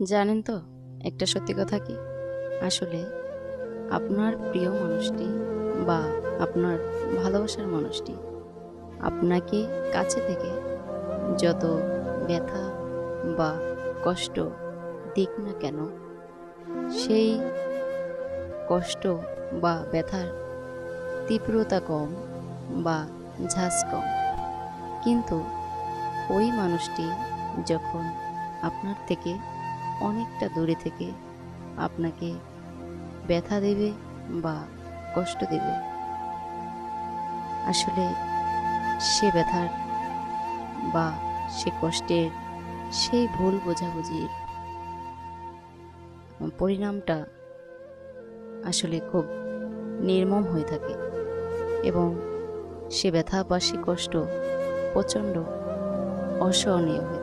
জানেন তো, একটা সত্যি কথা কি, আসলে আপনার প্রিয় মানুষটি বা আপনার ভালোবাসার মানুষটি আপনাকে কাছে থেকে যত ব্যথা বা কষ্ট দিক না কেন, সেই কষ্ট বা ব্যথার তীব্রতা কম বা ঝাঁজ কম। কিন্তু ওই মানুষটি যখন আপনার থেকে অনেকটা দূরে থেকে আপনাকে ব্যথা দেবে বা কষ্ট দেবে, আসলে সে ব্যথার বা সে কষ্টের, সেই ভুল বোঝাবুঝির পরিণামটা আসলে খুব নির্মম হয়ে থাকে এবং সে ব্যথা বা সে কষ্ট প্রচণ্ড অসহনীয় হয়ে